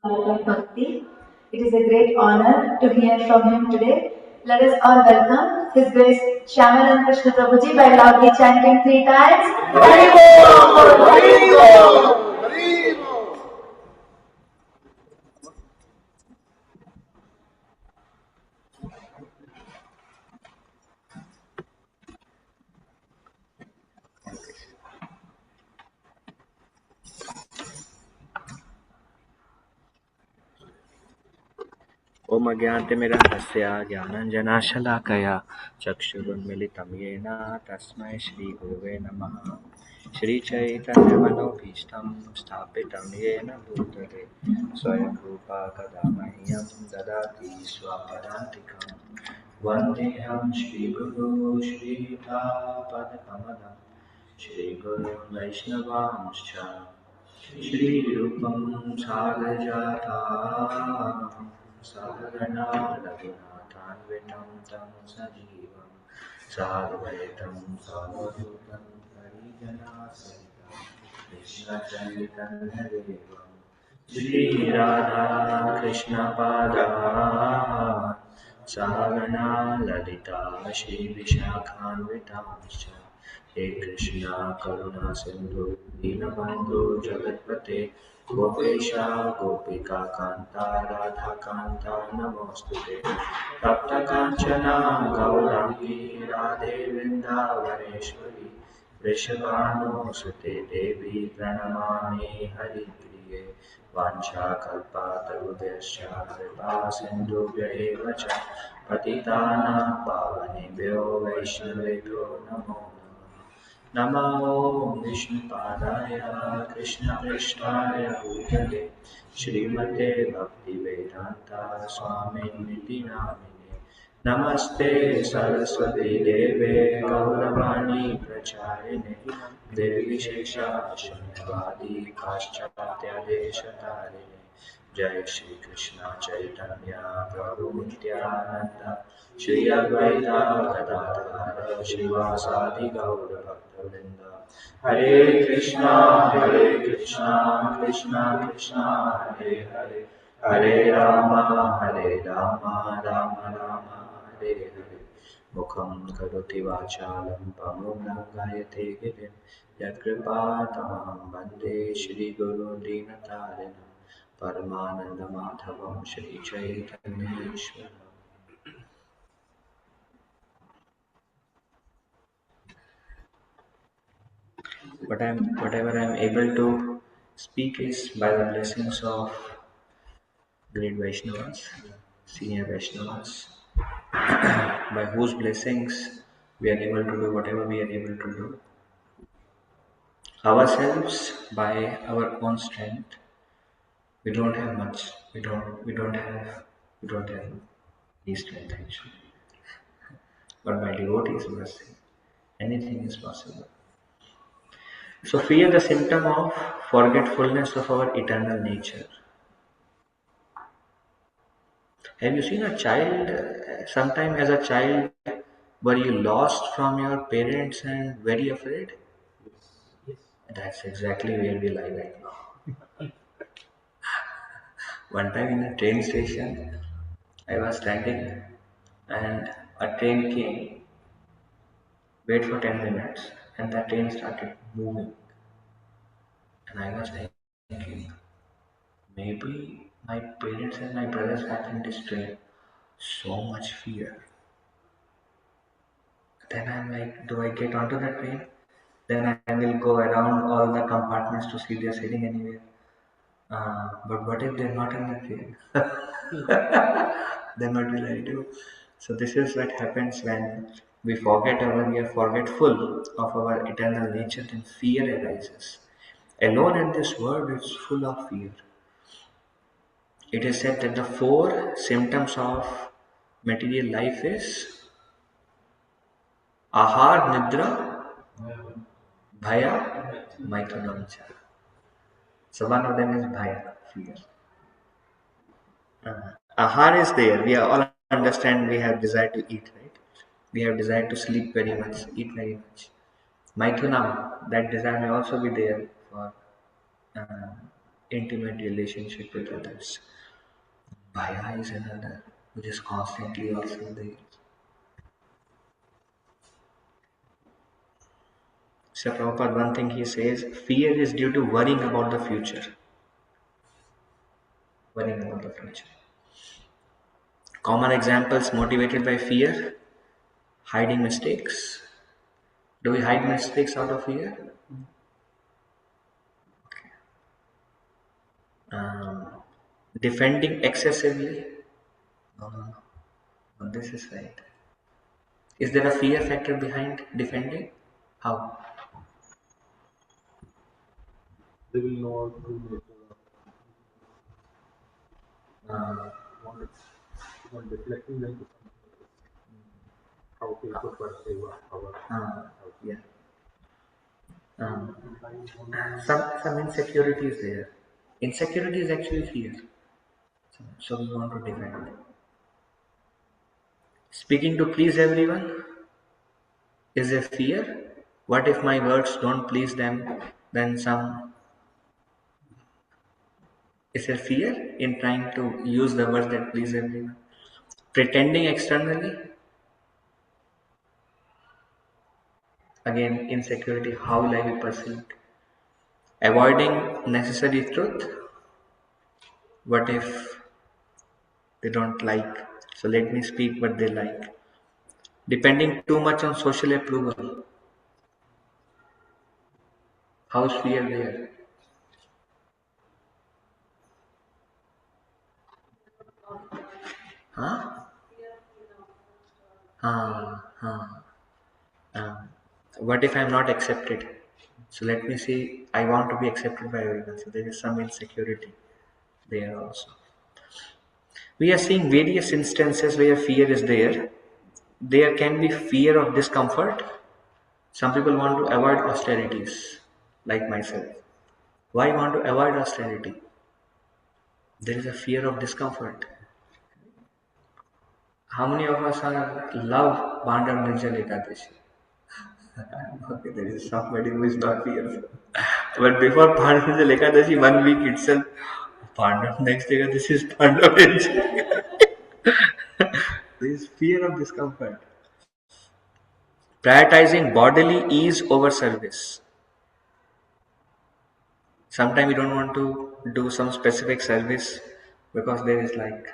of Bhakti. It is a great honor to hear from him today. Let us all welcome His Grace Shyamananda Krishna Prabhuji by loudly chanting 3 times. Haribol! Haribol! Haribol! ओम अज्ञानतिमिरन्धस्य ज्ञानाञ्जनशलाकया चक्षुरुन्मिलितं येन तस्मै श्रीगुरुवे नमः। श्रीचैतन्यमनोभीष्टं स्थापितं येन भूतले स्वयं रूपा कदा मह्यं ददाति स्वपदान्तिकं। वन्देऽहं श्रीगुरो श्रीयुतापदकमलं श्रीगुरुं वैष्णवांश्च श्रीरूपं सागरजातां सहगणा रघुनाथान्वितं तं सजीवं साद्वैतं सावधूतं परिजनासहितं कृष्णचैतन्यदेवं श्रीराधाकृष्णपादान् सहगणा ललिता श्रीविशाखान्वितांश्च हे कृष्णा करुणा सिंधु दीनबंधु जगत्पते गोपेशा गोपिका कांता राधा कांता नमोस्तुते तप्त कांचना गौरांगी राधे वृंदावनेश्वरी वृषभानुसुते देवी प्रणमामि हरिप्रिये वाञ्छाकल्पतरुभ्यश्च कृपा सिन्धुभ्यैव च पतितानां पावनेभ्यो वैष्णवेभ्यो नमो नमः। नमो विष्णुपादाय कृष्णपृष्ठाय भूतले श्रीमते भक्तिवेदान्ता स्वामिनिति नामिने नमस्ते सरस्वती देवे गौरवाणी प्रचारिणे निर्विशेषा शून्यवादी पाश्चात्यादेशतारिणे जय श्री कृष्ण चैतन्य प्रभु नित्यानंद श्री अद्वैता गदाधर श्रीवासादि गौर भक्तवृंद हरे कृष्णा कृष्णा कृष्णा हरे हरे हरे राम राम राम हरे हरे मुखं करोति वाचालं पङ्गुं गायते गिरिं यत्कृपातमहं वन्दे श्रीगुरुं दीनतारिणं परमानन्दमाधवं श्रीचैतन्येश्वरम्। Whatever I am able to speak is by the blessings of great Vaishnavas, senior Vaishnavas, by whose blessings we are able to do whatever we are able to do. Ourselves, by our own strength, we don't have much. We don't have any strength actually. But by devotees' mercy, anything is possible. So fear the symptom of forgetfulness of our eternal nature. Have you seen a child, sometime as a child, were you lost from your parents and very afraid? Yes. That's exactly where we lie right now. One time in a train station, I was standing and a train came, wait for 10 minutes, and the train started moving. And I was thinking, maybe my parents and my brothers have in this train so much fear. Then I'm like, do I get onto the train? Then I will go around all the compartments to see they're sitting anywhere. But what if they're not in the train? Then what will I do? So this is what happens when we forget we are forgetful of our eternal nature, then fear arises. Alone in this world is full of fear. It is said that the 4 symptoms of material life is ahar, nidra, bhaya, maithunam cha. So one of them is bhaya, fear. Ahar is there. We all understand we have desire to eat, right? We have desire to sleep very much, eat very much. Maithunam, that desire may also be there for intimate relationship with others. Bhaya is another, which is constantly also there. So Prabhupada, one thing he says, fear is due to worrying about the future. Worrying about the future. Common examples motivated by fear, hiding mistakes. Do we hide mistakes out of fear? Um, Defending excessively. No, no, no, this is right. Is there a fear factor behind defending? How? They will know our true nature. Uh, Even deflecting them to something else. How people perceive our yeah. Some insecurity is there. Insecurity is actually fear. So we want to defend. Speaking to please everyone is a fear. What if my words don't please them? Then some is a fear in trying to use the words that please everyone. Pretending externally, again insecurity. How will I be perceived? Avoiding necessary truth. What if they don't like? So let me speak what they like. Depending too much on social approval. How's fear there? Huh? Huh. What if I'm not accepted? So let me see, I want to be accepted by everyone. So there is some insecurity there also. We are seeing various instances where fear is there. There can be fear of discomfort. Some people want to avoid austerities, like myself. Why want to avoid austerity? There is a fear of discomfort. How many of us are love Banda Nirjal Ekadashi? Okay, there is somebody who is not fearful. But before Pandava Ekadashi, 1 week itself, Pandava, next Ekadashi is Pandava. There is fear of discomfort. Prioritizing bodily ease over service. Sometimes you don't want to do some specific service because there is like,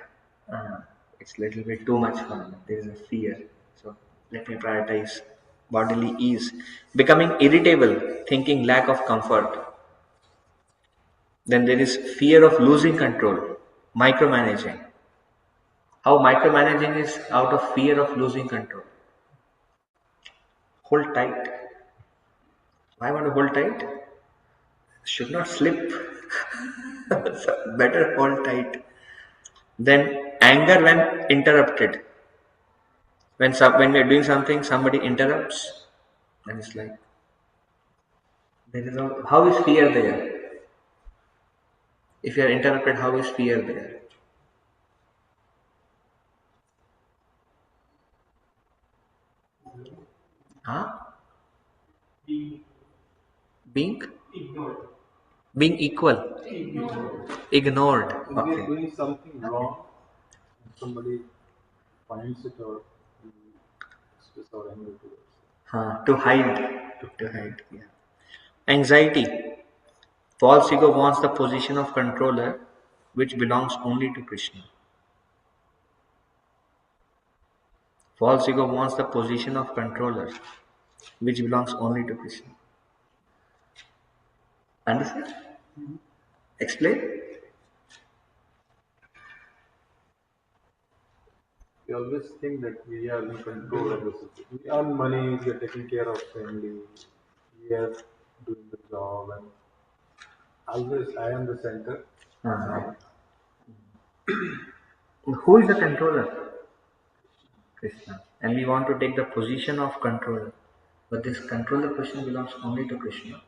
it's a little bit too much for me. There is a fear. So let me prioritize bodily ease. Becoming irritable, thinking lack of comfort. Then there is fear of losing control, micromanaging. How micromanaging is out of fear of losing control. Hold tight. Why want to hold tight? Should not slip. So better hold tight. Then anger when interrupted. When we are doing something, somebody interrupts, and it's like there is no. How is fear there? If you are interrupted, how is fear there? Huh? Being being equal, ignored. When we are Okay. doing something wrong, and somebody finds it or we express our anger towards To hide. To hide. Yeah. Anxiety. False ego wants the position of controller, which belongs only to Krishna. False ego wants the position of controller, which belongs only to Krishna. Understand? Explain? we always think that we are in control of the situation. We earn money, we are taking care of family, we are doing the job, and always I am the center. Uh-huh. Who is the controller? Krishna. And we want to take the position of controller. But this controller position belongs only to Krishna.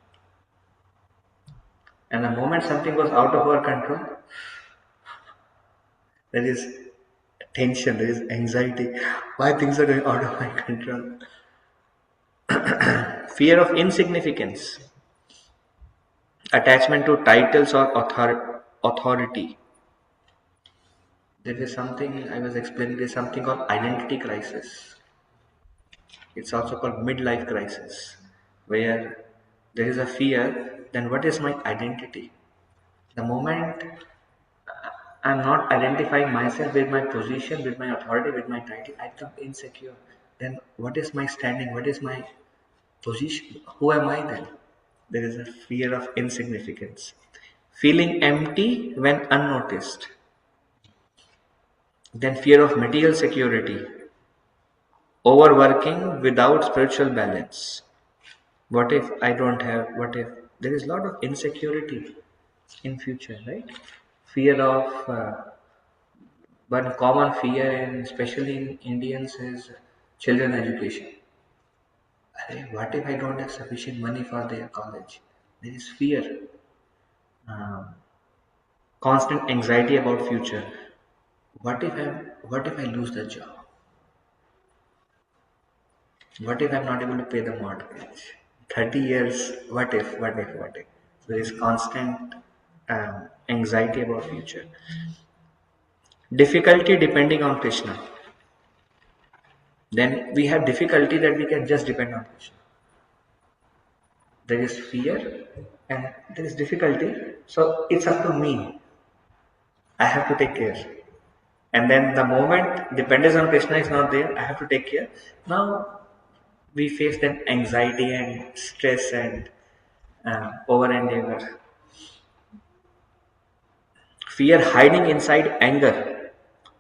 And the moment something goes out of our control, there is tension, there is anxiety. Why things are going out of my control? Fear of insignificance. attachment to titles or authority. There is something I was explaining, there is something called identity crisis. It's also called midlife crisis, where there is a fear, then what is my identity? The moment I'm not identifying myself with my position, with my authority, with my title, I become insecure. Then what is my standing? What is my position? Who am I then? There is a fear of insignificance. Feeling empty when unnoticed. Then fear of material security. Overworking without spiritual balance. What if I don't have, what if? There is a lot of insecurity in future, right? Fear of, one common fear, and especially in Indians, is children education. What if I don't have sufficient money for their college? There is fear, um, constant anxiety about future. What if I lose the job? What if I'm not able to pay the mortgage? 30 years, what if, what if, what if? There is constant anxiety about future. Difficulty depending on Krishna. Then we have difficulty that we can just depend on Krishna. There is fear and there is difficulty. So it's up to me. I have to take care. And then the moment dependence on Krishna is not there, I have to take care. Now we face that anxiety and stress and over endeavor. Fear hiding inside anger.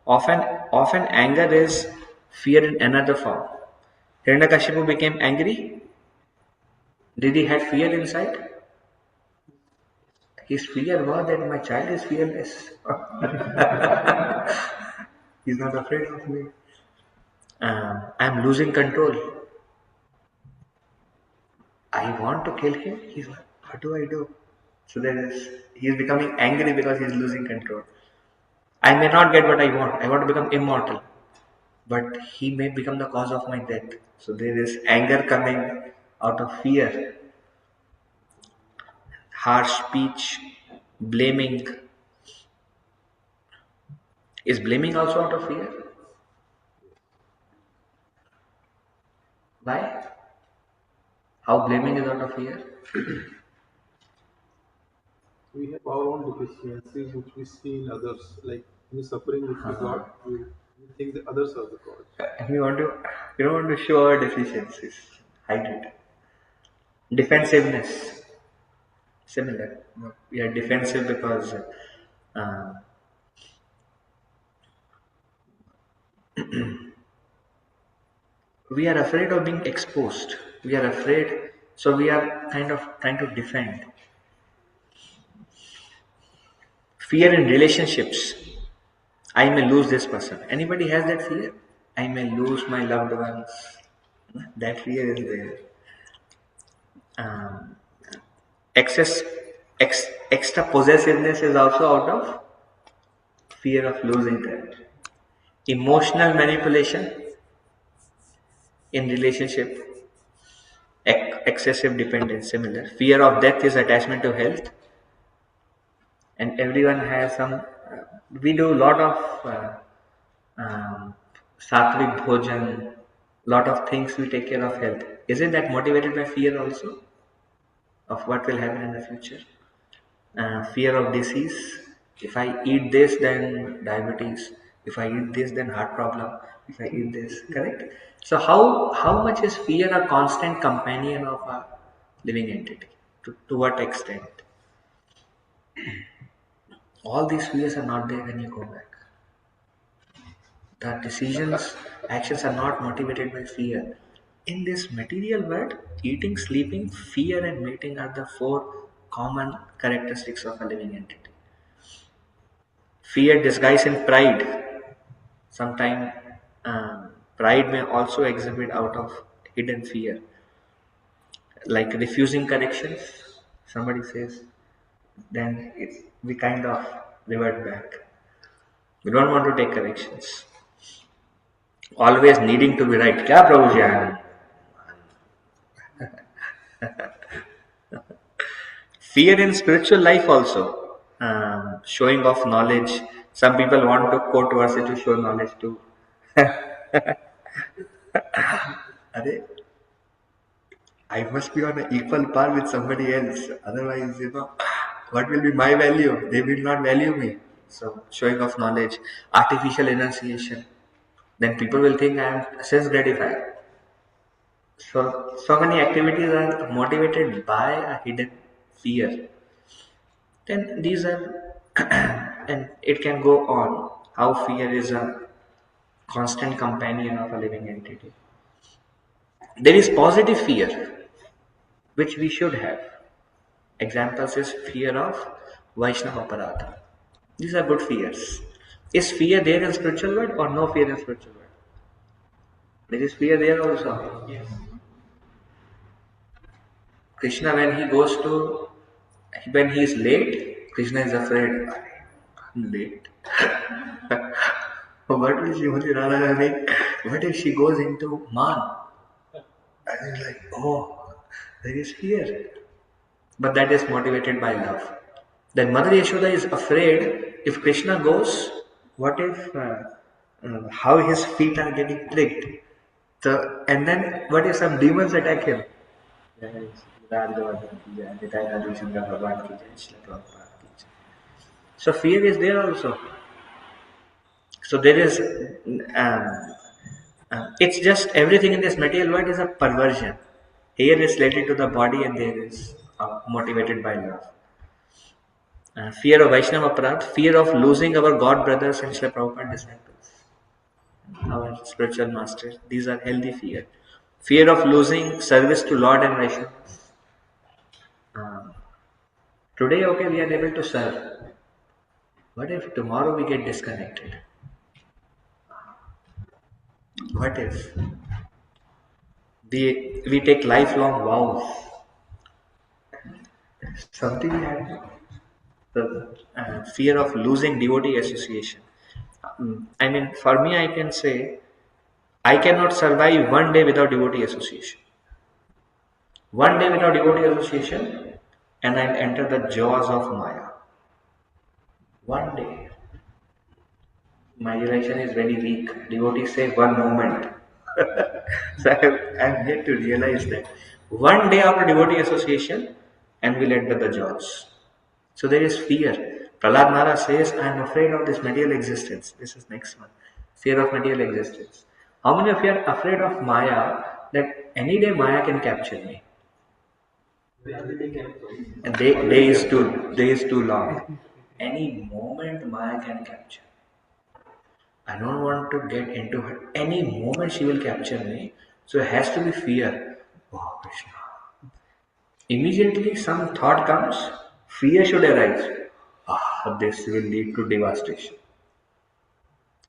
Often anger is fear in another form. Hiranyakashipu became angry. Did he have fear inside? His fear was that my child is fearless. He's not afraid of me. I'm losing control. I want to kill him. He's like, what do I do? So he's becoming angry because he's losing control. I may not get what I want. I want to become immortal. But he may become the cause of my death. So there is anger coming out of fear, harsh speech, blaming. Is blaming also out of fear? Why? How blaming is out of fear? We have our own deficiencies which we see in others, like any suffering which we got, we think that others are the cause. And we don't want to show our deficiencies. Hide it. Defensiveness. Similar. We are defensive because uh, we are afraid of being exposed. We are afraid, so we are kind of trying to defend. Fear in relationships. I may lose this person. Anybody has that fear? I may lose my loved ones. That fear is there. Um, excess, extra possessiveness is also out of fear of losing that. Emotional manipulation in relationship, excessive dependence, similar. Fear of death is attachment to health, and everyone has some. We do a lot of sattvic bhojan, lot of things we take care of health. Isn't that motivated by fear also of what will happen in the future? Fear of disease. If I eat this, then diabetes. If I eat this, then heart problem. If I eat this, correct? So how much is fear a constant companion of a living entity? To what extent? All these fears are not there when you go back. The decisions, actions are not motivated by fear. In this material world, eating, sleeping, fear, and mating are the four common characteristics of a living entity. Fear disguised in pride. Sometimes pride may also exhibit out of hidden fear, like refusing corrections. Somebody says, then we kind of revert back. We don't want to take corrections. Always needing to be right. क्या प्रभु जी आए? Fear in spiritual life also. Showing off knowledge. Some people want to quote verse to show knowledge too. Arey, I must be on an equal par with somebody else. Otherwise, what will be my value? They will not value me. So, showing off knowledge, artificial enunciation. Then people will think I am sense gratified. So many activities are motivated by a hidden fear. Then these are, and it can go on. How fear is a constant companion of a living entity. There is positive fear, which we should have. Examples is fear of Vaishnava Aparadha. These are good fears. Is fear there in spiritual world or no fear in spiritual world? There is fear there also. Yes. Krishna, when he is late, Krishna is afraid. I'm late. What will Srimati Radharani? What if she goes into man? And it's like, oh, there is fear. But that is motivated by love. Then Mother Yashoda is afraid if Krishna goes, what if how his feet are getting pricked? So, and then what if some demons attack him? So fear is there also. So there is, it's just everything in this material world is a perversion. Here is related to the body and there is motivated by love. Fear of Vaishnava Aparadha, fear of losing our God brothers and Srila Prabhupada disciples, our spiritual masters. These are healthy fear. Fear of losing service to Lord and Vaishnavas. Today, okay, we are able to serve. What if tomorrow we get disconnected? What if we take lifelong vows? Something like the fear of losing devotee association. I mean, for me, I can say I cannot survive one day without devotee association. One day without devotee association, and I'll enter the jaws of Maya. One day. My realization is very weak. Devotees say one moment. So I'm yet to realize that. One day after devotee association, and we'll enter the jaws. So there is fear. Prahlad Maharaj says, I am afraid of this material existence. This is next one. Fear of material existence. How many of you are afraid of Maya that any day Maya can capture me? And day is too long. Any moment Maya can capture. I don't want to get into her. Any moment she will capture me. So it has to be fear. Oh Krishna. Immediately some thought comes, fear should arise. This will lead to devastation.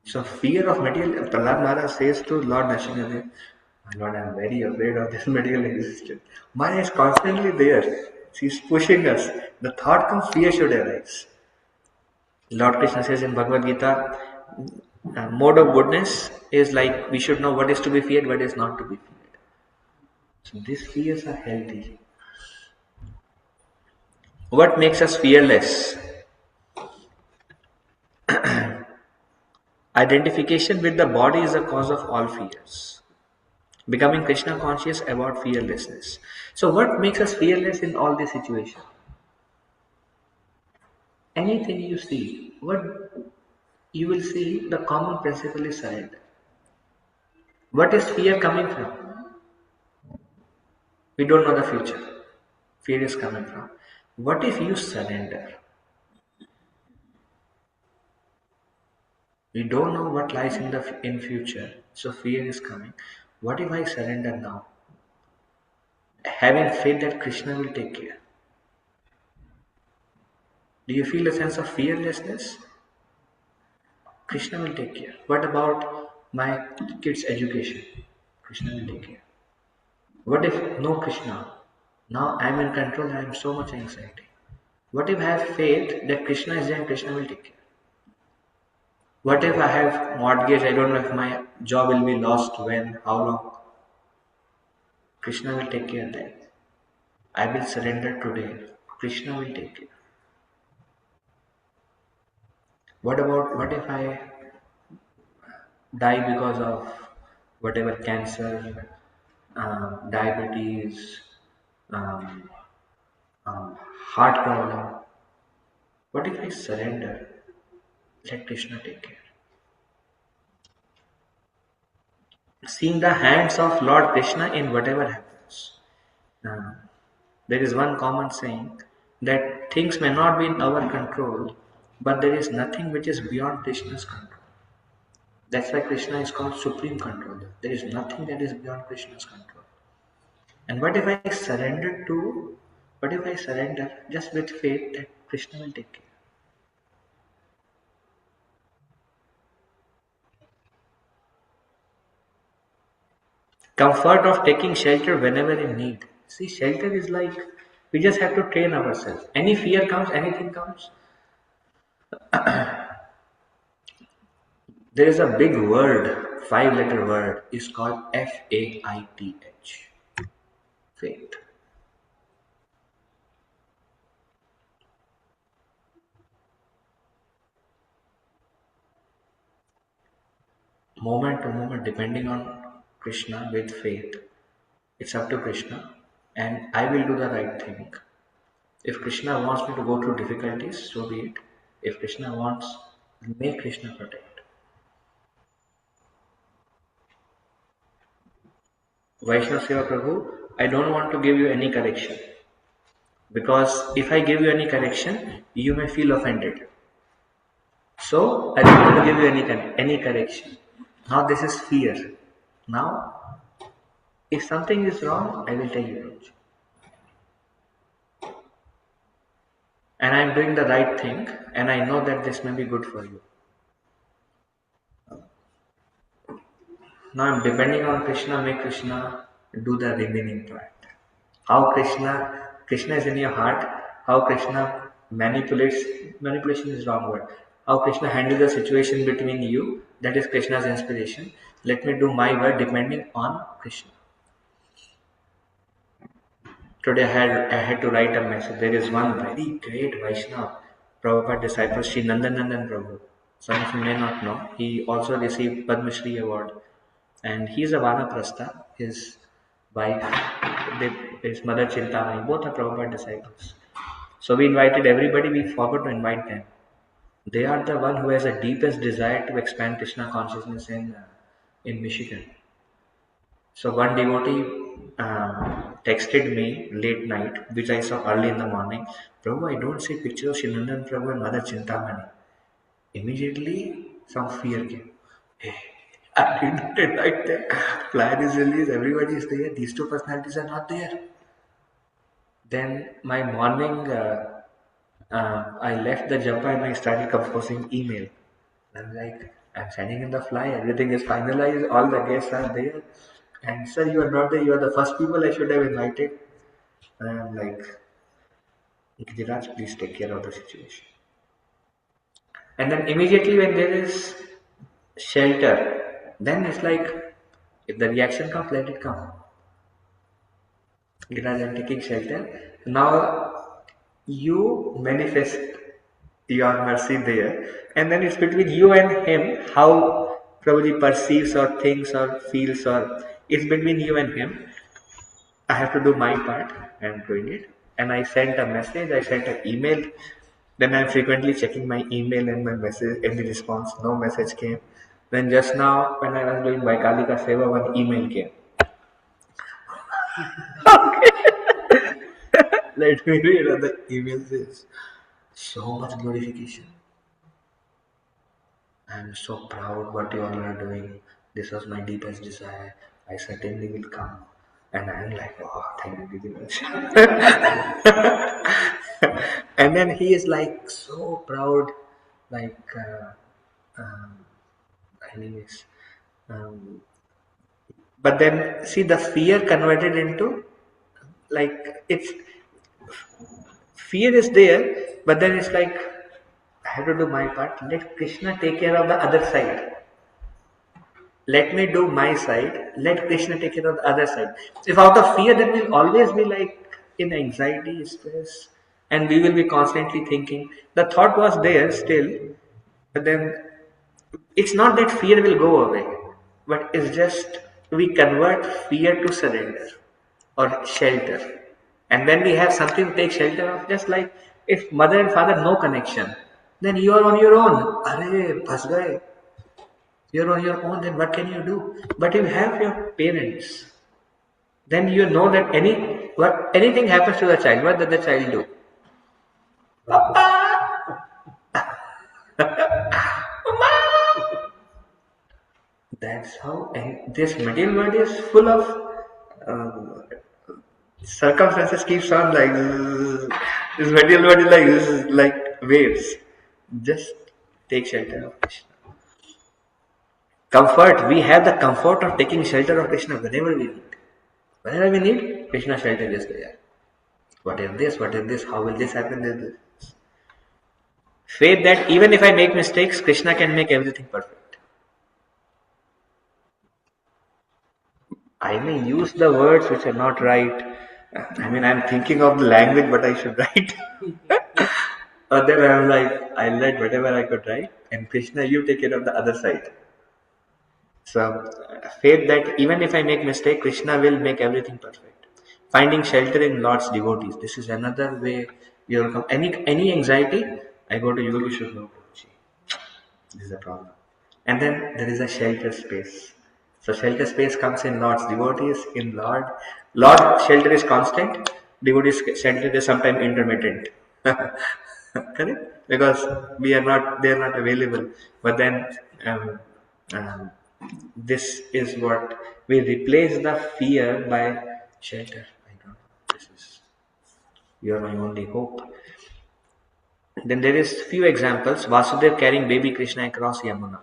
So fear of material, Prahlad Maharaj says to Lord Nrsimhadev, my Lord, I am very afraid of this material existence. Maya is constantly there. She is pushing us. The thought comes, fear should arise. Lord Krishna says in Bhagavad Gita, mode of goodness is like we should know what is to be feared, what is not to be feared. So these fears are healthy. What makes us fearless? Identification with the body is the cause of all fears. Becoming Krishna conscious about fearlessness. So what makes us fearless in all these situations? Anything you see, what you will see, the common principle is surrender. What is fear coming from? We don't know the future. Fear is coming from. What if you surrender? We don't know what lies in future, so fear is coming. What if I surrender now? Having faith that Krishna will take care. Do you feel a sense of fearlessness? Krishna will take care. What about my kids' education? Krishna will take care. What if no Krishna? Now I am in control and I have so much anxiety. What if I have faith that Krishna is there and Krishna will take care? What if I have mortgage? I don't know if my job will be lost when, how long. Krishna will take care of that. I will surrender today. Krishna will take care. What if I die because of whatever cancer, diabetes, um, heart problem? What if I surrender? Let Krishna take care. Seeing the hands of Lord Krishna in whatever happens. Uh, there is one common saying that things may not be in our control, but there is nothing which is beyond Krishna's control. That's why Krishna is called Supreme Controller. There is nothing that is beyond Krishna's control. And what if I surrender just with faith that Krishna will take care? Comfort of taking shelter whenever in need. See, shelter is like we just have to train ourselves. Any fear comes, anything comes. There is a big word, 5-letter word, is called FAITH. Faith. Moment to moment, depending on Krishna with faith. It's up to Krishna, and I will do the right thing. If Krishna wants me to go through difficulties, so be it. If Krishna wants, may Krishna protect. Vaishnav Seva Prabhu, I don't want to give you any correction. Because if I give you any correction, you may feel offended. So I don't want to give you any correction. Now this is fear. Now, if something is wrong, I will tell you. And I am doing the right thing, and I know that this may be good for you. Now I am depending on Krishna. May Krishna do the remaining part. How Krishna is in your heart. How Krishna manipulation is wrong word. How Krishna handles the situation between you. That is Krishna's inspiration. Let me do my work depending on Krishna. Today I had to write a message. There is one very great Vaishnava, Prabhupada disciple, Sri Nandanandan Prabhu. Some of you may not know. He also received Padma Shri award. And he is a Vanaprastha. His wife, his mother Chintamani, both are Prabhupada disciples. So we invited everybody, we forgot to invite them. They are the one who has the deepest desire to expand Krishna consciousness in Michigan. So one devotee texted me late night, which I saw early in the morning. Prabhu, I don't see pictures of Shyamananda Prabhu and Mother Chintamani. Immediately, some fear came. Hey, I didn't invite them. Plan is released, everybody is there. These two personalities are not there. Then my morning, I left the japa and I started composing email. I'm like, I'm sending in the flyer, everything is finalized, all the guests are there. And sir, you are not there, you are the first people I should have invited. And I'm like, Giriraj, please take care of the situation. And then immediately when there is shelter, then it's like, if the reaction comes, let it come. Giriraj, I'm taking shelter. Now you manifest your mercy there, and then it's between you and him how Prabhuji perceives or thinks or feels, or it's between you and him. I have to do my part. I am doing it, and I sent a message. I sent an email. Then I'm frequently checking my email and my message. Any response? No message came. Then just now, when I was doing Vaikalika Seva, one email came. Let me read what the email says. So much glorification. I'm so proud what you all are doing. This was my deepest desire. I certainly will come. And I'm like, oh, thank you very much. And then he is like so proud, like, anyways. Um, but then see the fear converted into like it's fear is there, but then it's like I have to do my part. Let Krishna take care of the other side. Let me do my side. Let Krishna take care of the other side. If out of fear, then we'll always be like in anxiety, stress. And we will be constantly thinking. The thought was there still, but then it's not that fear will go away, but it's just we convert fear to surrender or shelter. And when we have something to take shelter of, just like if mother and father no connection, then you are on your own. Arey, phas gaye. You're on your own, then what can you do? But if you have your parents, then you know that anything happens to the child, what does the child do? That's how, and this material world is full of circumstances keeps on like zzz. This material world is like zzz, like waves. Just take shelter of Krishna. Comfort. We have the comfort of taking shelter of Krishna whenever we need. Whenever we need, Krishna shelter is there. What is this? What is this? How will this happen? This. Faith that even if I make mistakes, Krishna can make everything perfect. I may use the words which are not right. I mean, I'm thinking of the language, but I should write. Or then I'm like, I'll write whatever I could write, and Krishna, you take care of the other side. So, faith that even if I make mistake, Krishna will make everything perfect. Finding shelter in Lord's devotees. This is another way you'll come. Any anxiety, I go to Yogi Shubha. This is a problem. And then there is a shelter space. So shelter space comes in Lord's devotees, in Lord. Lord shelter is constant, devotees shelter is sometimes intermittent. Correct? Because they are not available. But then um, this is what we replace the fear by shelter. I don't know. This is you are my only hope. Then there is few examples. Vasudev carrying baby Krishna across Yamuna.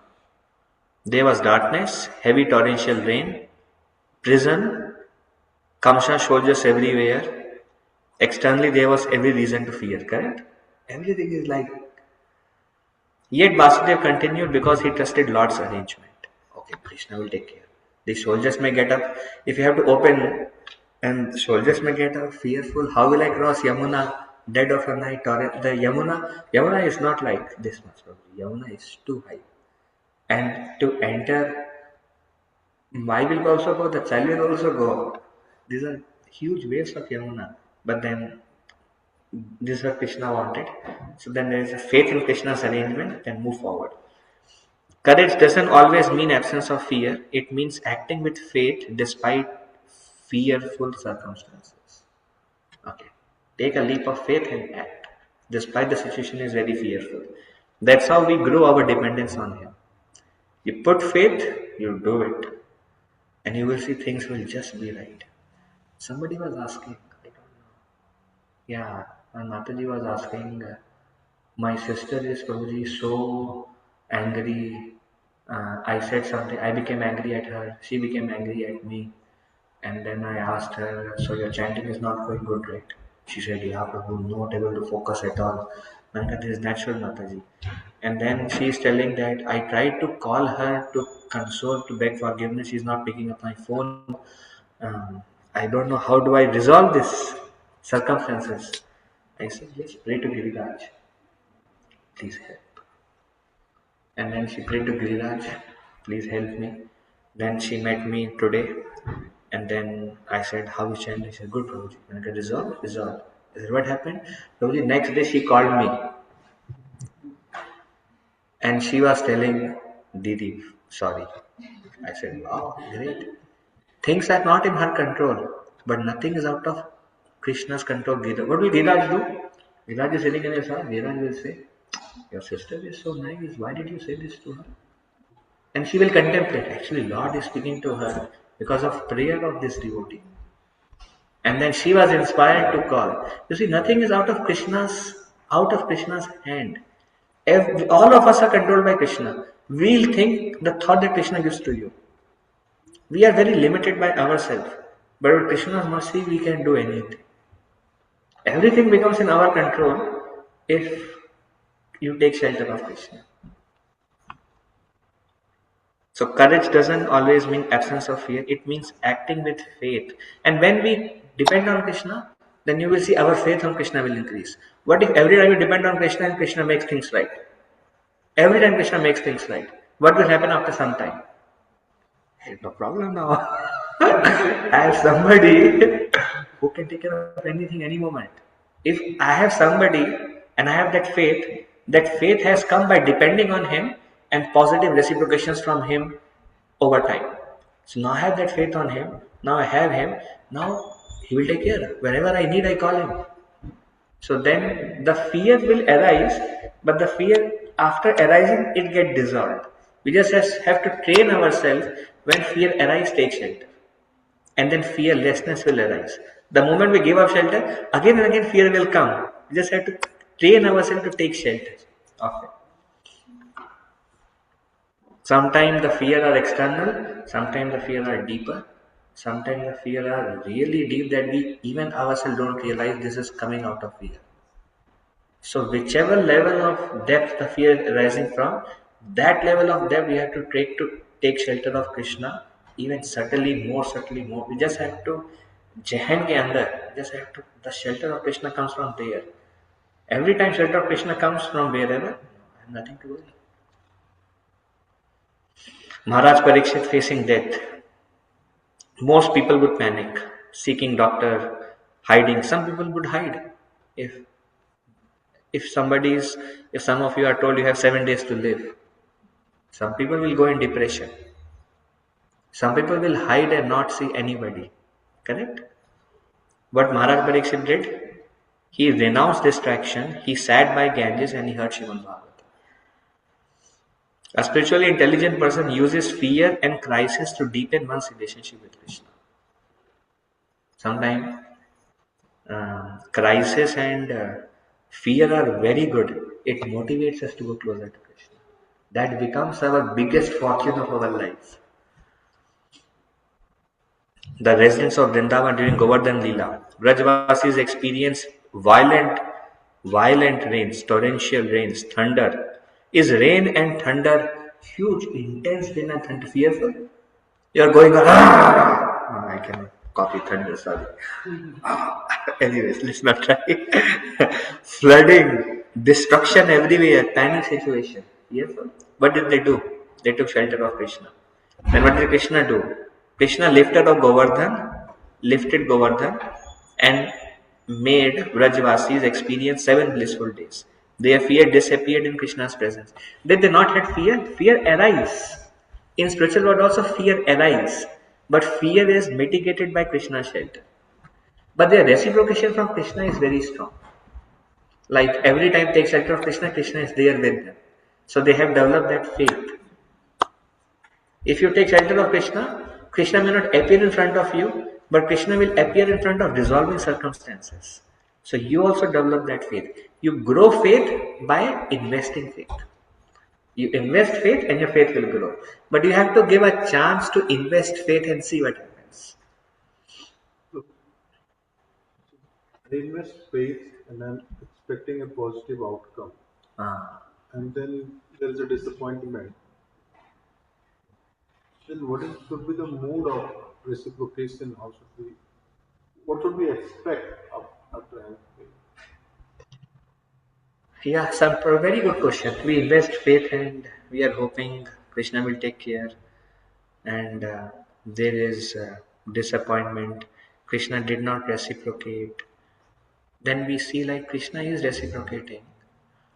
There was darkness, heavy torrential rain, prison, Kamsha soldiers everywhere. Externally, there was every reason to fear, correct? Everything is like. Yet Vasudev continued because he trusted Lord's arrangement. Okay, Krishna will take care. The soldiers may get up. If you have to open, and soldiers may get up fearful. How will I cross Yamuna, dead of a night? Or the Yamuna is not like this much. Yamuna is too high. And to enter, my will also go, the child will also go. These are huge waves of Yamuna. But then, this is what Krishna wanted. So then there is a faith in Krishna's arrangement, then move forward. Courage doesn't always mean absence of fear. It means acting with faith despite fearful circumstances. Okay. Take a leap of faith and act. Despite the situation is very fearful. That's how we grow our dependence on Him. You put faith, you do it. And you will see things will just be right. Somebody was asking, I don't know. Yeah, and Mataji was asking, my sister is probably so angry. I said something, I became angry at her, she became angry at me. And then I asked her, so your chanting is not going good, right? She said, yeah, Prabhu, not able to focus at all. I said, this is natural, Mataji. And then she is telling that I tried to call her to console, to beg forgiveness. She's not picking up my phone. I don't know how do I resolve this circumstances. I said, let's pray to Giriraj. Please help. And then she prayed to Giriraj, please help me. Then she met me today. And then I said, how is Chandra? She said, good, Prabhuji. And I said, resolve. I said, what happened? Prabhuji, next day she called me. And she was telling Didi, sorry. I said, wow, great. Things are not in her control, but nothing is out of Krishna's control. What will Giriraj do? Giriraj is sitting in his heart. Giriraj will say, your sister is so nice. Why did you say this to her? And she will contemplate. Actually, Lord is speaking to her because of prayer of this devotee. And then she was inspired to call. You see, nothing is out of Krishna's hand. All of us are controlled by Krishna. We'll think the thought that Krishna gives to you. We are very limited by ourselves. But with Krishna's mercy, we can do anything. Everything becomes in our control if you take shelter of Krishna. So courage doesn't always mean absence of fear. It means acting with faith. And when we depend on Krishna, then you will see our faith on Krishna will increase. What if every time you depend on Krishna and Krishna makes things right? Every time Krishna makes things right, what will happen after some time? Hey, no problem now. I have somebody who can take care of anything any moment. If I have somebody and I have that faith has come by depending on him and positive reciprocations from him over time. So now I have that faith on him. Now I have him. Now he will take care. Whenever I need, I call him. So then the fear will arise, but the fear after arising, it get dissolved. We just have to train ourselves when fear arises, take shelter. And then fearlessness will arise. The moment we give up shelter, again and again fear will come. We just have to train ourselves to take shelter of it. Sometimes the fear are external, sometimes the fear are deeper, sometimes the fear are really deep that we even ourselves don't realize this is coming out of fear. So whichever level of depth the fear arising from, that level of depth we have to take shelter of Krishna, even subtly more. We just have to Jahan ke andar, just have to the shelter of Krishna comes from there. Every time shelter of Krishna comes from wherever, I have nothing to worry. Maharaj Parikshit facing death. Most people would panic, seeking doctor, hiding. Some people would hide if if some of you are told you have 7 days to live, some people will go in depression, some people will hide and not see anybody, correct? What Maharaj Pariksit did, he renounced distraction, he sat by Ganges and he heard Srimad Bhagavatam. A spiritually intelligent person uses fear and crisis to deepen one's relationship with Krishna. Sometimes crisis and fear are very good. It motivates us to go closer to Krishna. That becomes our biggest fortune of our life. The residents of Vrindavan during Govardhan Leela, Brajvasis experience violent rains, torrential rains, thunder. Is rain and thunder huge, intense rain and thunder fearful? You are going on, no, I cannot copy thunder, sorry. Anyways, let's not try. Flooding, destruction everywhere, panic situation. Fearful. What did they do? They took shelter of Krishna. Then what did Krishna do? Krishna lifted Govardhan and made Vrajvasis experience 7 blissful days. Their fear disappeared in Krishna's presence. Did they not have fear? Fear arises. In spiritual world also fear arises. But fear is mitigated by Krishna's shelter. But their reciprocation from Krishna is very strong. Like every time they take shelter of Krishna, Krishna is there with them. So they have developed that faith. If you take shelter of Krishna, Krishna may not appear in front of you, but Krishna will appear in front of resolving circumstances. So you also develop that faith. You grow faith by investing faith. You invest faith and your faith will grow. But you have to give a chance to invest faith and see what happens. I invest faith and I'm expecting a positive outcome. And then there is a disappointment. Then should be the mood of reciprocation? What should we expect after having faith? Yeah, some very good question. We invest faith and we are hoping Krishna will take care. And there is disappointment. Krishna did not reciprocate. Then we see like Krishna is reciprocating,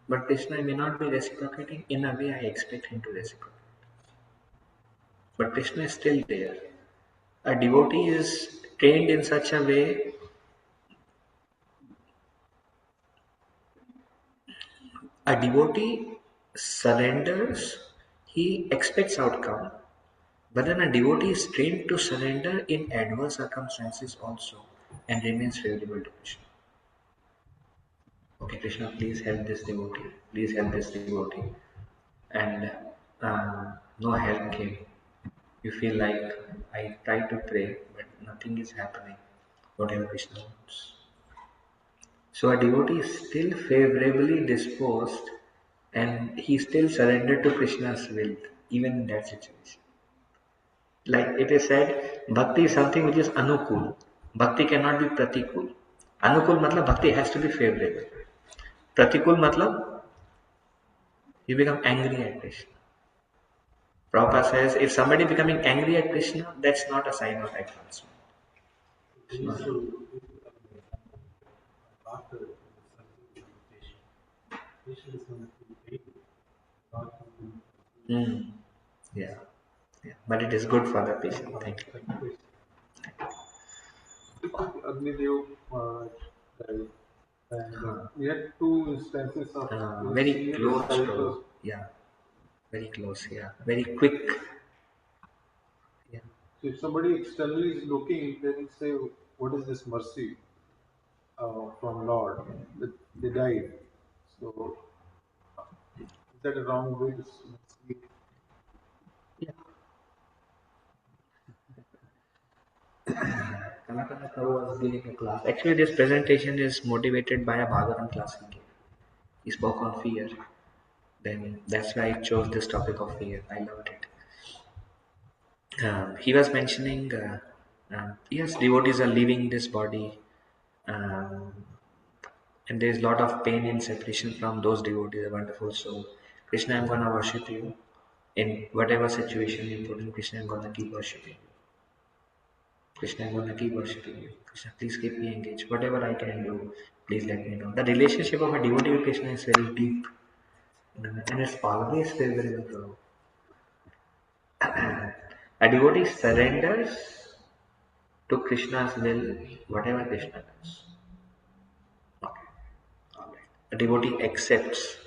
but Krishna may not be reciprocating in a way I expect him to reciprocate. But Krishna is still there. A devotee is trained in such a way. A devotee surrenders, he expects outcome. But then a devotee is trained to surrender in adverse circumstances also and remains favorable to Krishna. Okay, Krishna, please help this devotee. Please help this devotee. And no help came. You feel like I try to pray, but nothing is happening. Whatever Krishna wants. So a devotee is still favorably disposed and he still surrendered to Krishna's will, even in that situation. Like it is said, bhakti is something which is anukul. Bhakti cannot be pratikul. Anukul matlab bhakti has to be favorable. Pratikul matlab you become angry at Krishna. Prabhupada says if somebody becoming angry at Krishna, that's not a sign of advancement. After the meditation, patient is going to feel pain. God is going Mm. Yeah. Yeah. But it is good for the patient. Thank you. to feel Agnidev died, and we had two instances of Very senior close disciples. to, yeah, very close, yeah, very quick. Yeah. So if somebody externally is looking, they will say, "What is this mercy from Lord?" That they died. So is that a wrong way to see? Yeah. Kalakana Prabhu was giving a class. Actually, this presentation is motivated by a Bhagavatam class he gave. He spoke on fear. Then that's why I chose this topic of fear. I loved it. He was mentioning, yes, devotees are leaving this body, um, and there is a lot of pain in separation from those devotees, a wonderful soul. Krishna, I'm gonna worship you in whatever situation you put in. Krishna, I'm gonna keep worshiping you. Krishna, I'm gonna keep worshiping you. Krishna, please keep me engaged. Whatever I can do, please let me know. The relationship of a devotee with Krishna is very deep, and it's always favorable. A devotee surrenders to Krishna's will, whatever Krishna does. Okay, all right. A devotee accepts.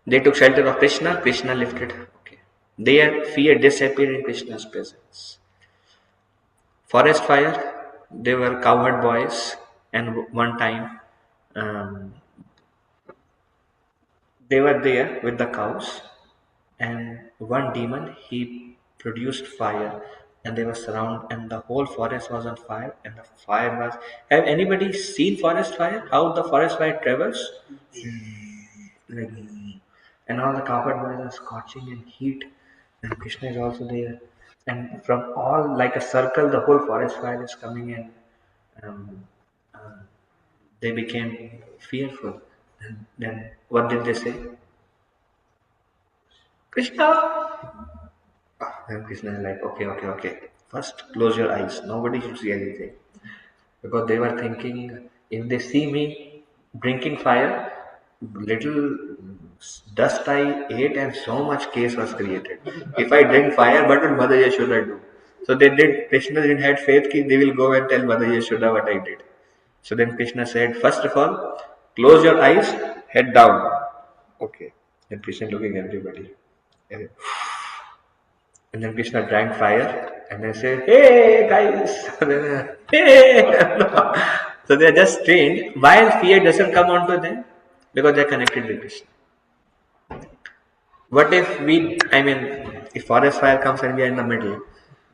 They took shelter of Krishna. Krishna lifted. Okay. Their fear disappeared in Krishna's presence. Forest fire. They were cowherd boys, and one time um, they were there with the cows, and one demon he produced fire, and they were surrounded, and the whole forest was on fire, and the fire was. Have anybody seen forest fire? How the forest fire travels? Like, and all the cowherd boys are scorching in heat, and Krishna is also there, and from all like a circle, the whole forest fire is coming in. Um, uh, they became fearful. And then what did they say? Krishna! And Krishna is like, okay, okay, okay. First, close your eyes. Nobody should see anything. Because they were thinking, if they see me drinking fire, little dust I ate and so much case was created. If I drink fire, what would Mother Yashoda do? So they did, Krishna didn't have faith that they will go and tell Mother Yashoda what I did. So then Krishna said, first of all, close your eyes, head down. Okay. Then Krishna looking at everybody. And then Krishna drank fire and then said, hey guys, hey. So they are just trained while fear doesn't come onto them because they are connected with Krishna. What if if forest fire comes and we are in the middle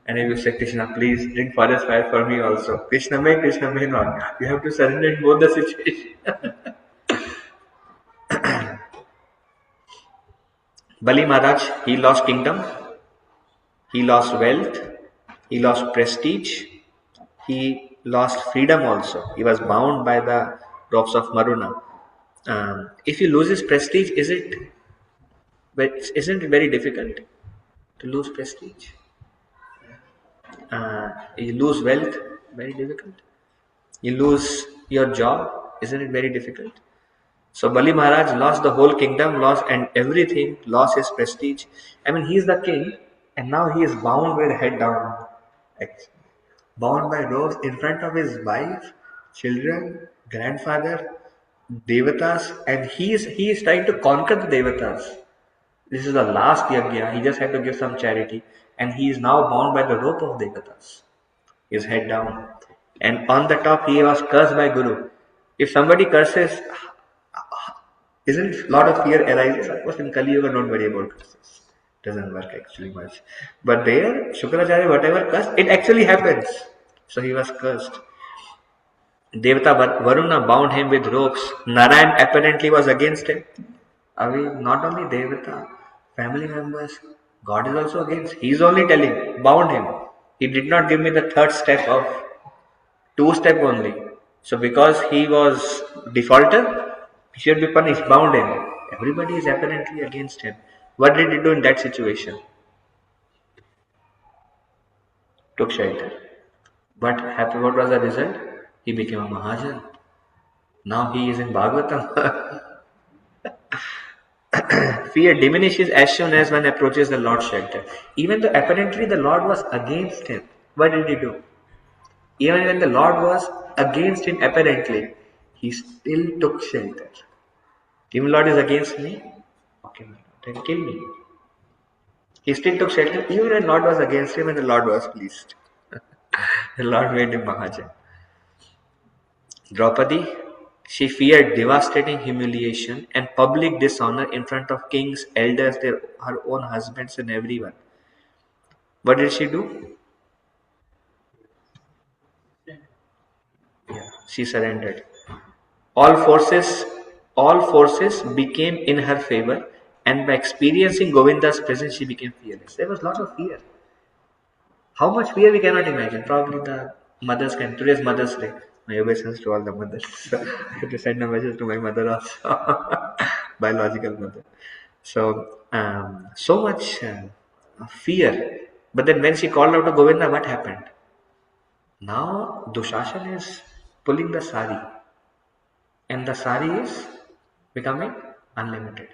and if you say, Krishna, please drink forest fire for me also. Krishna may not. You have to surrender in both the situations. Bali Maharaj, he lost kingdom, he lost wealth, he lost prestige, he lost freedom also. He was bound by the ropes of Maruna. If you lose his prestige, isn't it very difficult to lose prestige? You lose wealth, very difficult. You lose your job, isn't it very difficult? So Bali Maharaj lost the whole kingdom, lost and everything, lost his prestige. He is the king, and now he is bound with head down, bound by ropes in front of his wife, children, grandfather, devatas, and he is trying to conquer the devatas. This is the last yajna. He just had to give some charity, and he is now bound by the rope of devatas. His head down, and on the top he was cursed by Guru. If somebody curses, isn't lot of fear arises? Of course, in Kali Yuga, don't worry about curses. Doesn't work actually much. But there, Shukracharya, whatever curse, it actually happens. So he was cursed. Devata Varuna bound him with ropes. Narayan apparently was against him. Not only Devata, family members, God is also against. He is only telling, bound him. He did not give me the third step of two step only. So because he was defaulter, he should be punished, bound him. Everybody is apparently against him. What did he do in that situation? Took shelter. But what was the result? He became a Mahajan. Now he is in Bhagavatam. Fear diminishes as soon as one approaches the Lord's shelter. Even though apparently the Lord was against him, what did he do? Even when the Lord was against him apparently, he still took shelter. Even Lord is against me, okay, then kill me. He still took shelter even when Lord was against him and the Lord was pleased. The Lord made him Mahajan. Draupadi, she feared devastating humiliation and public dishonor in front of kings, elders, her own husbands, and everyone. What did she do? She surrendered. All forces, all forces became in her favor, and by experiencing Govinda's presence, she became fearless. There was lots of fear. How much fear we cannot imagine. Probably the mothers can. Today's Mother's Day. My obeisance to all the mothers. I have to send a message to my mother also, biological mother. So, so much fear. But then when she called out to Govinda, what happened? Now Dushashan is pulling the sari, and the sari is becoming unlimited.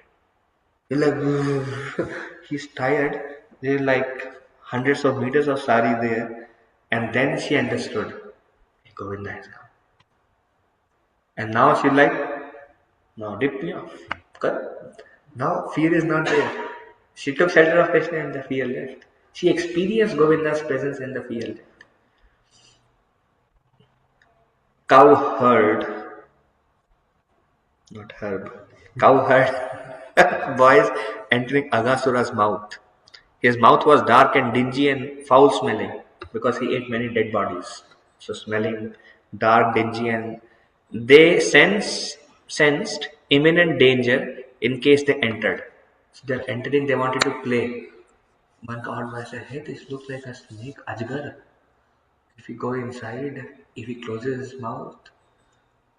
He's like, he's tired. There's like hundreds of meters of sari there, and then she understood. Govinda has come, and now she's like, now dip me off. Now fear is not there. She took shelter of Krishna and the fear left. She experienced Govinda's presence and the fear left. Cow herd, not herb, cow herd boys entering Aghasura's mouth. His mouth was dark and dingy and foul smelling because he ate many dead bodies. So smelling dark, dingy, and they sensed imminent danger in case they entered. So they're entering, they wanted to play. One cowboy said, hey, this looks like a snake, Ajgar. If we go inside, if he closes his mouth,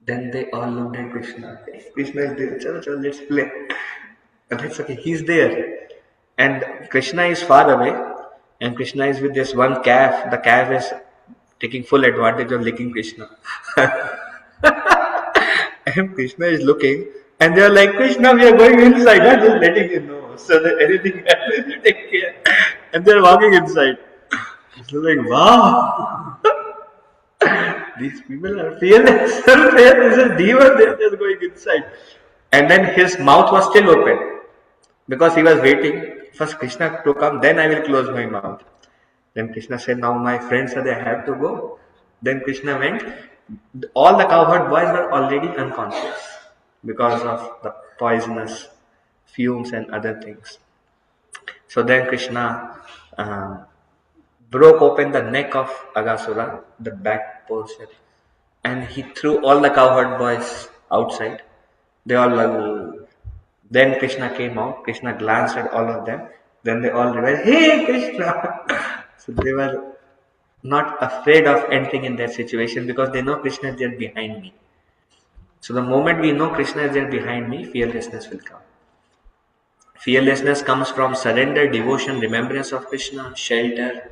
then they all looked at Krishna. Krishna is there, chalo, chalo, let's play. And that's okay, he's there. And Krishna is far away, and Krishna is with this one calf. The calf is taking full advantage of licking Krishna. And Krishna is looking, and they are like, Krishna, we are going inside, not just letting you know. So that anything happens, you take care. And they are walking inside. It's like, wow. These people are fearless. This is demon, they are just going inside. And then his mouth was still open because he was waiting. First Krishna to come, then I will close my mouth. Then Krishna said, now my friends are there, I have to go. Then Krishna went. All the cowherd boys were already unconscious because of the poisonous fumes and other things. So then Krishna broke open the neck of Aghasura, the back portion, and he threw all the cowherd boys outside. They all then Krishna came out. Krishna glanced at all of them. Then they all realized, hey Krishna! So they were not afraid of entering in that situation because they know Krishna is there behind me. So the moment we know Krishna is there behind me, fearlessness will come. Fearlessness comes from surrender, devotion, remembrance of Krishna, shelter,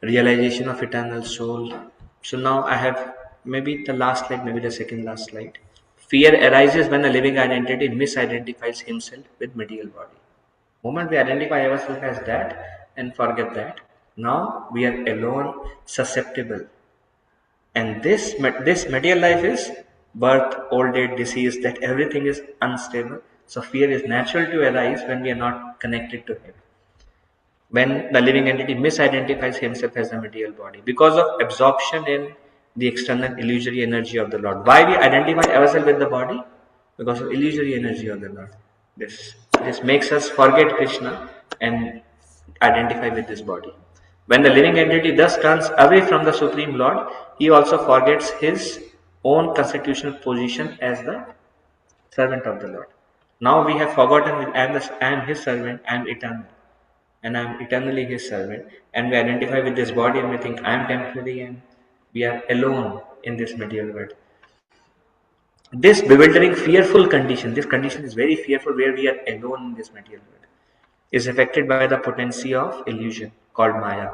realization of eternal soul. So now I have maybe the last slide, maybe the second last slide. Fear arises when a living identity misidentifies himself with material body. Moment we identify ourselves as that and forget that, now we are alone, susceptible. And this material life is birth, old age, disease, that everything is unstable. So fear is natural to arise when we are not connected to him. When the living entity misidentifies himself as a material body because of absorption in the external illusory energy of the Lord. Why we identify ourselves with the body? Because of illusory energy of the Lord. This makes us forget Krishna and identify with this body. When the living entity thus turns away from the Supreme Lord, he also forgets his own constitutional position as the servant of the Lord. Now we have forgotten, I am his servant, I am eternal. and I am eternally His servant. And we identify with this body and we think I am temporary and we are alone in this material world. This bewildering, fearful condition, this condition is very fearful where we are alone in this material world, is affected by the potency of illusion called Maya.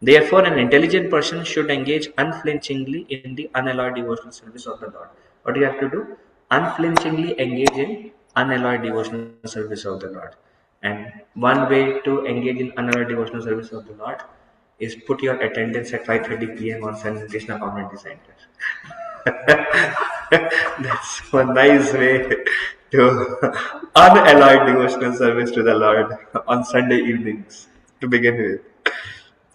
Therefore, an intelligent person should engage unflinchingly in the unalloyed devotional service of the Lord. What do you have to do? Unflinchingly engage in unalloyed devotional service of the Lord. And one way to engage in unalloyed devotional service of the Lord is put your attendance at 5:30 p.m. on Sunday Krishna Community Center. That's one nice way to unalloyed devotional service to the Lord on Sunday evenings to begin with.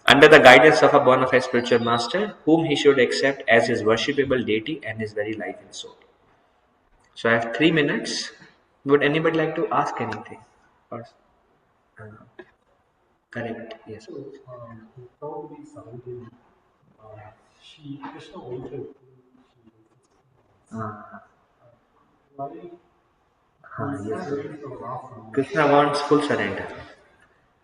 Under the guidance of a bona fide spiritual master, whom he should accept as his worshipable deity and his very life and soul. So I have 3 minutes. Would anybody like to ask anything? Or, correct, yes. So, probably something, she, Krishna wanted to, why, Yes. the last one? Krishna wants full surrender.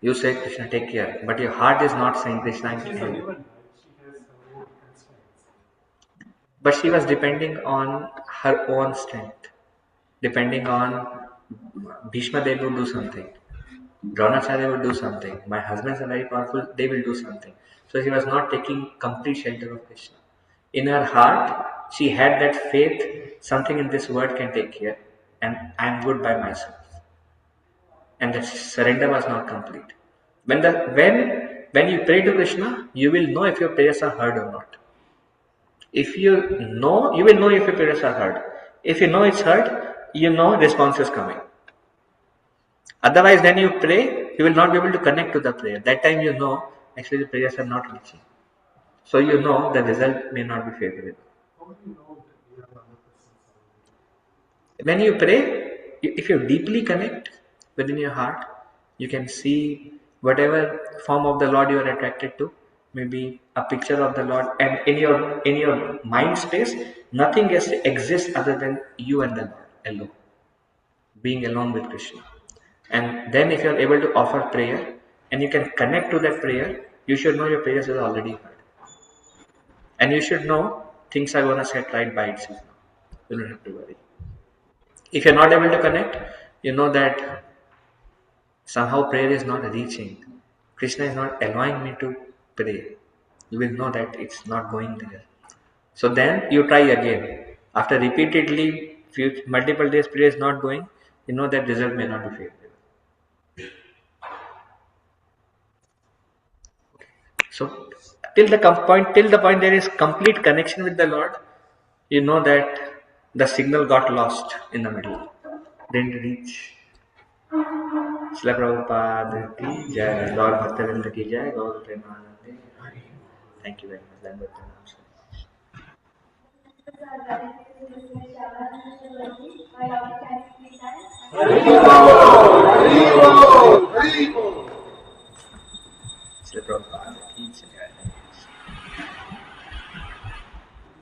You say Krishna, take care, but your heart is not saying Krishna, I'm She's a taking care. woman, she has her own constraints. But she was depending on her own strength, depending on Bhishma, they would do something. Dronacharya would do something. My husbands are very powerful, they will do something. So she was not taking complete shelter of Krishna. In her heart, she had that faith, something in this world can take care, and I am good by myself. And the surrender was not complete. When you pray to Krishna, you will know if your prayers are heard or not. If you know, you will know if your prayers are heard. If you know it's heard, you know response is coming. Otherwise, when you pray, you will not be able to connect to the prayer. That time you know actually the prayers are not reaching. So you know the result may not be favorable. How do you know that we are 100% When you pray, if you deeply connect within your heart, you can see whatever form of the Lord you are attracted to, maybe a picture of the Lord, and in your mind space, nothing else exists other than you and the Lord alone, being alone with Krishna. And then if you are able to offer prayer and you can connect to that prayer, you should know your prayers are already heard. And you should know things are going to set right by itself now. You don't have to worry. If you're not able to connect, you know that somehow prayer is not reaching. Krishna is not allowing me to pray. You will know that it's not going there. So then you try again. After repeatedly multiple days prayer is not going, you know that result may not be favorable. So till the point there is complete connection with the Lord, you know that the signal got lost in the middle. Didn't reach. Srila Prabhupada ki jai, Lord Bhaktivinoda ki jai, Gaur Premanande. Thank you very much. Dandavat pranam, sir. Shyamananda Krishna,